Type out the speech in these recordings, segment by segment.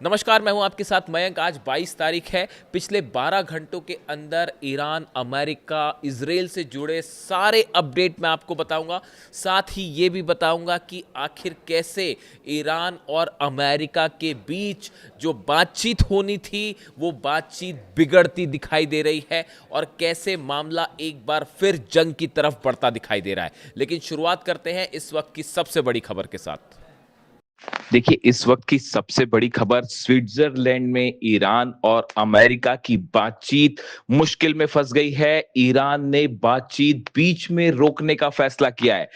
नमस्कार, मैं हूं आपके साथ मयंक। आज 22 तारीख है। पिछले 12 घंटों के अंदर ईरान, अमेरिका, इजराइल से जुड़े सारे अपडेट मैं आपको बताऊंगा। साथ ही ये भी बताऊंगा कि आखिर कैसे ईरान और अमेरिका के बीच जो बातचीत होनी थी वो बातचीत बिगड़ती दिखाई दे रही है और कैसे मामला एक बार फिर जंग की तरफ बढ़ता दिखाई दे रहा है। लेकिन शुरुआत करते हैं इस वक्त की सबसे बड़ी खबर के साथ। देखिए, इस वक्त की सबसे बड़ी खबर स्विट्जरलैंड में ईरान और अमेरिका की बातचीत मुश्किल में फंस गई है। ईरान ने बातचीत बीच में रोकने का फैसला किया है।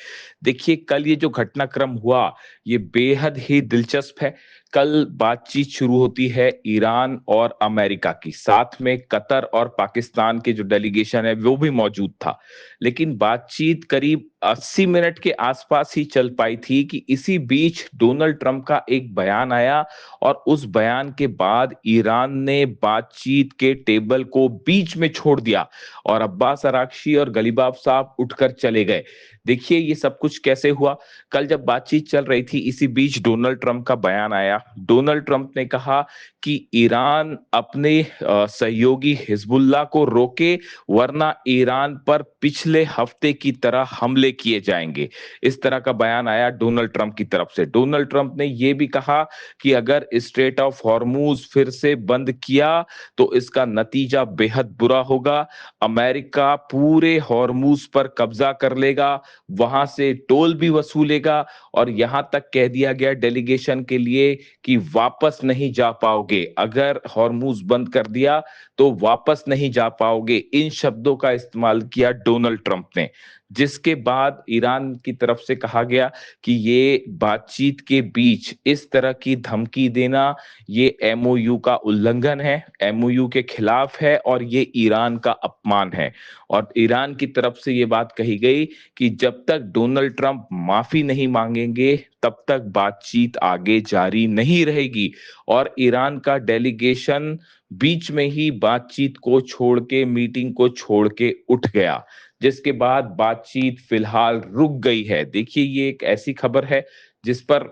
देखिए, कल ये जो घटनाक्रम हुआ, ये बेहद ही दिलचस्प है। कल बातचीत शुरू होती है ईरान और अमेरिका की, साथ में कतर और पाकिस्तान के जो डेलीगेशन है वो भी मौजूद था। लेकिन बातचीत करीब 80 मिनट के आसपास ही चल पाई थी कि इसी बीच डोनाल्ड ट्रंप का एक बयान आया और उस बयान के बाद ईरान ने बातचीत के टेबल को बीच में छोड़ दिया और अब्बास अराक्ची और गलीबाफ साहब उठकर चले गए। देखिए, ये सब कुछ कैसे हुआ। कल जब बातचीत चल रही थी, इसी बीच डोनाल्ड ट्रंप का बयान आया। डोनाल्ड ट्रंप ने कहा कि ईरान अपने सहयोगी हिजबुल्लाह को रोके, वरना ईरान पर पिछले हफ्ते की तरह हमले किए जाएंगे। इस तरह का बयान आया डोनाल्ड ट्रंप की तरफ से। डोनाल्ड ट्रंप ने यह भी कहा कि अगर स्ट्रेट ऑफ हॉर्मूज फिर से बंद किया तो इसका नतीजा बेहद बुरा होगा। अमेरिका पूरे हॉर्मूज पर कब्जा कर लेगा, वहां से टोल भी वसूलेगा और यहां तक कह दिया गया डेलीगेशन के लिए कि वापस नहीं जा पाओगे। अगर हॉर्मूज बंद कर दिया तो वापस नहीं जा पाओगे। इन शब्दों का इस्तेमाल किया डोनाल्ड ट्रंप ने, जिसके बाद ईरान की तरफ से कहा गया कि ये बातचीत के बीच इस तरह की धमकी देना, ये एमओयू का उल्लंघन है, एमओयू के खिलाफ है और ये ईरान का अपमान है। और ईरान की तरफ से ये बात कही गई कि जब तक डोनाल्ड ट्रंप माफी नहीं मांगेंगे तब तक बातचीत आगे जारी नहीं रहेगी। और ईरान का डेलीगेशन बीच में ही बातचीत को छोड़ के, मीटिंग को छोड़ के उठ गया, जिसके बाद बातचीत फिलहाल रुक गई है। देखिए, ये एक ऐसी खबर है जिस पर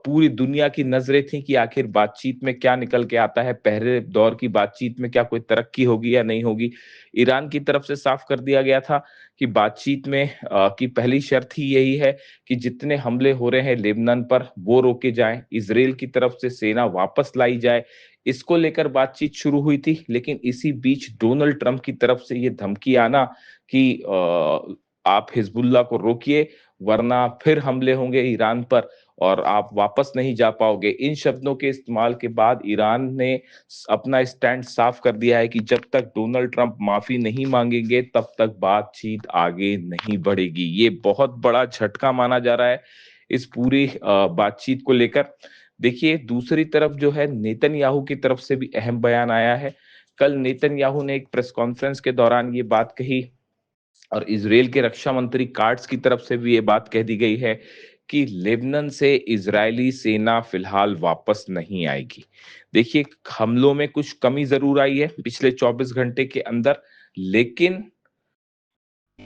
पूरी दुनिया की नजरें थी कि आखिर बातचीत में क्या निकल के आता है। पहले दौर की बातचीत में क्या कोई तरक्की होगी या नहीं होगी। ईरान की तरफ से साफ कर दिया गया था कि बातचीत में की पहली शर्त ही यही है कि जितने हमले हो रहे हैं लेबनान पर वो रोके जाएं, इजराइल की तरफ से सेना वापस लाई जाए। इसको लेकर बातचीत शुरू हुई थी, लेकिन इसी बीच डोनाल्ड ट्रंप की तरफ से ये धमकी आना कि आप हिजबुल्लाह को रोकिए, वरना फिर हमले होंगे ईरान पर और आप वापस नहीं जा पाओगे। इन शब्दों के इस्तेमाल के बाद ईरान ने अपना स्टैंड साफ कर दिया है कि जब तक डोनाल्ड ट्रंप माफी नहीं मांगेंगे तब तक बातचीत आगे नहीं बढ़ेगी। ये बहुत बड़ा झटका माना जा रहा है इस पूरी बातचीत को लेकर। देखिए, दूसरी तरफ जो है, नेतन्याहू की तरफ से भी अहम बयान आया है। कल नेतन्याहू ने एक प्रेस कॉन्फ्रेंस के दौरान ये बात कही और इजराइल के रक्षा मंत्री कार्ड्स की तरफ से भी ये बात कह दी गई है कि लेबनान से इजरायली सेना फिलहाल वापस नहीं आएगी। देखिए, हमलों में कुछ कमी जरूर आई है पिछले 24 घंटे के अंदर, लेकिन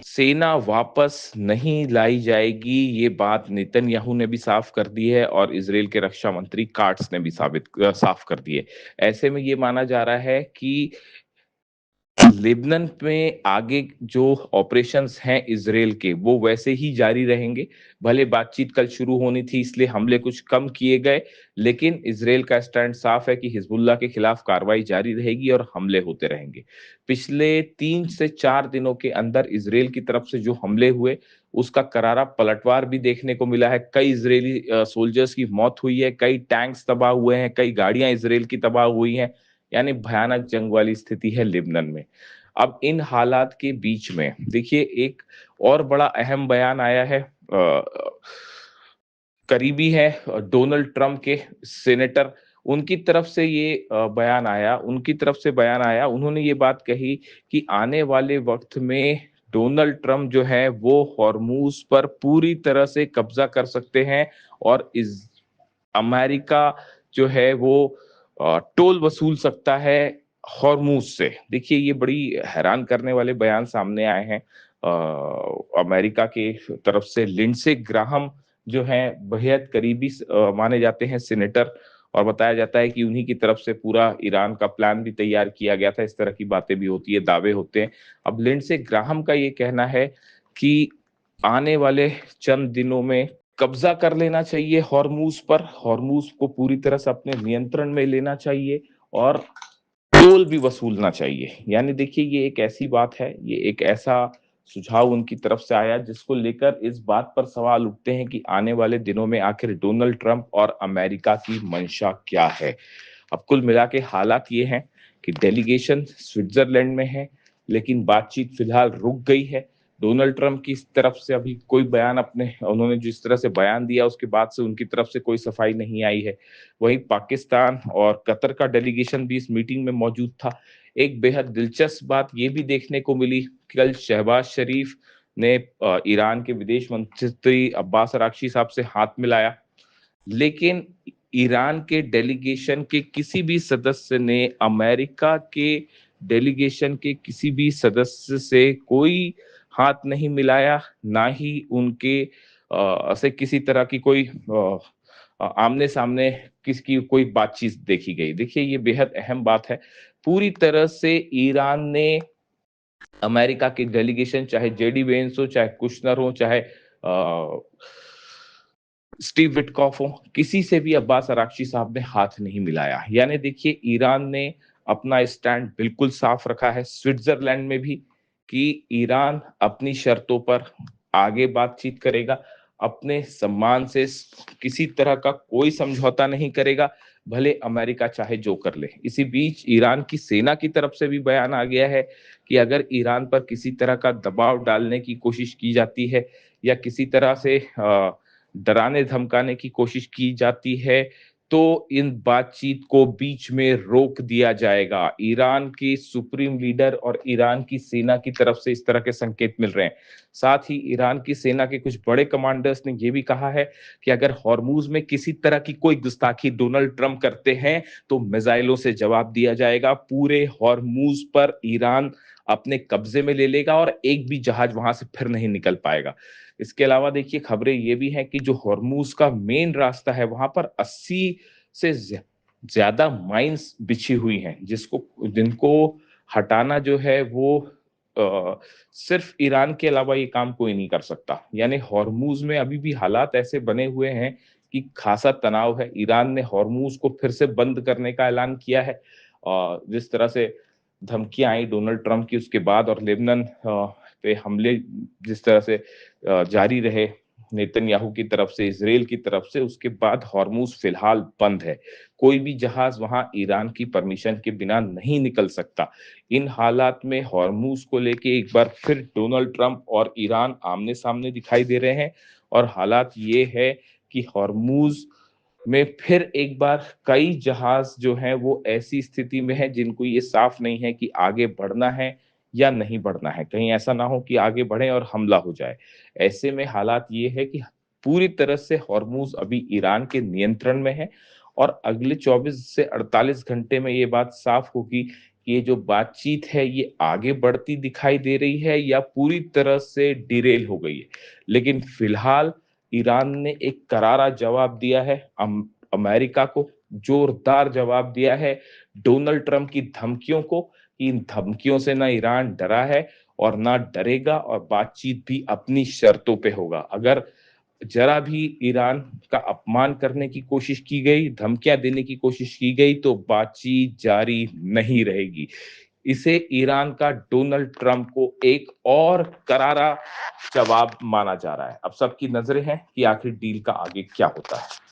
सेना वापस नहीं लाई जाएगी, ये बात नेतन्याहू ने भी साफ कर दी है और इजराइल के रक्षा मंत्री कार्ड्स ने भी साफ कर दी है। ऐसे में ये माना जा रहा है कि लेबनान में आगे जो ऑपरेशंस हैं इजराइल के, वो वैसे ही जारी रहेंगे। भले बातचीत कल शुरू होनी थी इसलिए हमले कुछ कम किए गए, लेकिन इजराइल का स्टैंड साफ है कि हिजबुल्लाह के खिलाफ कार्रवाई जारी रहेगी और हमले होते रहेंगे। पिछले 3 से 4 दिनों के अंदर इजराइल की तरफ से जो हमले हुए, उसका करारा पलटवार भी देखने को मिला है। कई इजरायली सोल्जर्स की मौत हुई है, कई टैंक्स तबाह हुए हैं, कई गाड़ियां इजराइल की तबाह हुई हैं। यानी भयानक जंग वाली स्थिति है लेबनान में। अब इन हालात के बीच में देखिए, एक और बड़ा अहम बयान आया है। करीबी है डोनाल्ड ट्रंप के सेनेटर, उनकी तरफ से ये बयान आया। उन्होंने ये बात कही कि आने वाले वक्त में डोनाल्ड ट्रंप जो है वो हॉर्मूज पर पूरी तरह से कब्जा कर सकते हैं और इस अमेरिका जो है वो टोल वसूल सकता है हॉर्मूज से। देखिए, ये बड़ी हैरान करने वाले बयान सामने आए हैं। अमेरिका के तरफ से लिंडसे ग्राहम जो है बेहद करीबी माने जाते हैं सेनेटर, और बताया जाता है कि उन्हीं की तरफ से पूरा ईरान का प्लान भी तैयार किया गया था। इस तरह की बातें भी होती है, दावे होते हैं। अब लिंडसे ग्राहम का ये कहना है कि आने वाले चंद दिनों में कब्जा कर लेना चाहिए हॉर्मूज पर, हॉर्मूज को पूरी तरह से अपने नियंत्रण में लेना चाहिए और टोल भी वसूलना चाहिए। यानी देखिए, ये एक ऐसी बात है, ये एक ऐसा सुझाव उनकी तरफ से आया जिसको लेकर इस बात पर सवाल उठते हैं कि आने वाले दिनों में आखिर डोनाल्ड ट्रंप और अमेरिका की मंशा क्या है। अब कुल मिला के हालात ये हैं कि डेलीगेशन स्विट्जरलैंड में है, लेकिन बातचीत फिलहाल रुक गई है। डोनाल्ड ट्रंप की तरफ से अभी कोई बयान, अपने उन्होंने जिस तरह से बयान दिया उसके बाद से उनकी तरफ से कोई सफाई नहीं आई है। वहीं पाकिस्तान और कतर का डेलीगेशन भी इस मीटिंग में मौजूद था। एक बेहद दिलचस्प बात ये भी देखने को मिली कि कल शहबाज शरीफ ने ईरान के विदेश मंत्री अब्बास अरागची साहब से हाथ मिलाया, लेकिन ईरान के डेलीगेशन के किसी भी सदस्य ने अमेरिका के डेलीगेशन के किसी भी सदस्य से कोई हाथ नहीं मिलाया, ना ही उनके से किसी तरह की कोई आमने सामने किसकी कोई बातचीत देखी गई। देखिए, ये बेहद अहम बात है। पूरी तरह से ईरान ने अमेरिका की डेलीगेशन, चाहे जेडी वेंस हो, चाहे कुशनर हो, चाहे स्टीव विटकॉफ हो, किसी से भी अब्बास अरागची साहब ने हाथ नहीं मिलाया। यानी देखिए, ईरान ने अपना स्टैंड बिल्कुल साफ रखा है स्विट्जरलैंड में भी कि ईरान अपनी शर्तों पर आगे बातचीत करेगा, अपने सम्मान से किसी तरह का कोई समझौता नहीं करेगा, भले अमेरिका चाहे जो कर ले। इसी बीच ईरान की सेना की तरफ से भी बयान आ गया है कि अगर ईरान पर किसी तरह का दबाव डालने की कोशिश की जाती है या किसी तरह से डराने धमकाने की कोशिश की जाती है, तो इन बातचीत को बीच में रोक दिया जाएगा। ईरान की सुप्रीम लीडर और ईरान की सेना की तरफ से इस तरह के संकेत मिल रहे हैं। साथ ही ईरान की सेना के कुछ बड़े कमांडर्स ने यह भी कहा है कि अगर हॉर्मूज में किसी तरह की कोई गुस्ताखी डोनाल्ड ट्रंप करते हैं, तो मिसाइलों से जवाब दिया जाएगा। पूरे हॉर्मूज पर ईरान अपने कब्जे में ले लेगा और एक भी जहाज वहां से फिर नहीं निकल पाएगा। इसके अलावा देखिए, खबरें ये भी हैं कि जो हॉर्मूज का मेन रास्ता है, वहां पर 80 से ज्यादा माइंस बिछी हुई हैं, जिनको हटाना जो है वो सिर्फ ईरान के अलावा ये काम कोई नहीं कर सकता। यानी हॉर्मूज में अभी भी हालात ऐसे बने हुए हैं कि खासा तनाव है। ईरान ने हॉर्मूज को फिर से बंद करने का ऐलान किया है और जिस तरह से धमकियां आई डोनाल्ड ट्रंप की उसके बाद, और लेबनान पे हमले जिस तरह से जारी रहे नेतन्याहू की तरफ से, इजराइल की तरफ से, उसके बाद हॉर्मूज फिलहाल बंद है। कोई भी जहाज वहां ईरान की परमिशन के बिना नहीं निकल सकता। इन हालात में हॉर्मूज को लेके एक बार फिर डोनाल्ड ट्रंप और ईरान आमने सामने दिखाई दे रहे हैं और हालात ये है कि हॉर्मूज में फिर एक बार कई जहाज जो हैं वो ऐसी स्थिति में है जिनको ये साफ नहीं है कि आगे बढ़ना है या नहीं बढ़ना है। कहीं ऐसा ना हो कि आगे बढ़े और हमला हो जाए। ऐसे में हालात ये है कि पूरी तरह से हॉर्मूज अभी ईरान के नियंत्रण में है और अगले 24 से 48 घंटे में ये बात साफ होगी कि ये जो बातचीत है ये आगे बढ़ती दिखाई दे रही है या पूरी तरह से डिरेल हो गई है। लेकिन फिलहाल ईरान ने एक करारा जवाब दिया है, अमेरिका को जोरदार जवाब दिया है डोनाल्ड ट्रंप की धमकियों को। इन धमकियों से ना ईरान डरा है और ना डरेगा और बातचीत भी अपनी शर्तों पे होगा। अगर जरा भी ईरान का अपमान करने की कोशिश की गई, धमकियां देने की कोशिश की गई, तो बातचीत जारी नहीं रहेगी। इसे ईरान का डोनाल्ड ट्रंप को एक और करारा जवाब माना जा रहा है। अब सबकी नजरें हैं कि आखिर डील का आगे क्या होता है।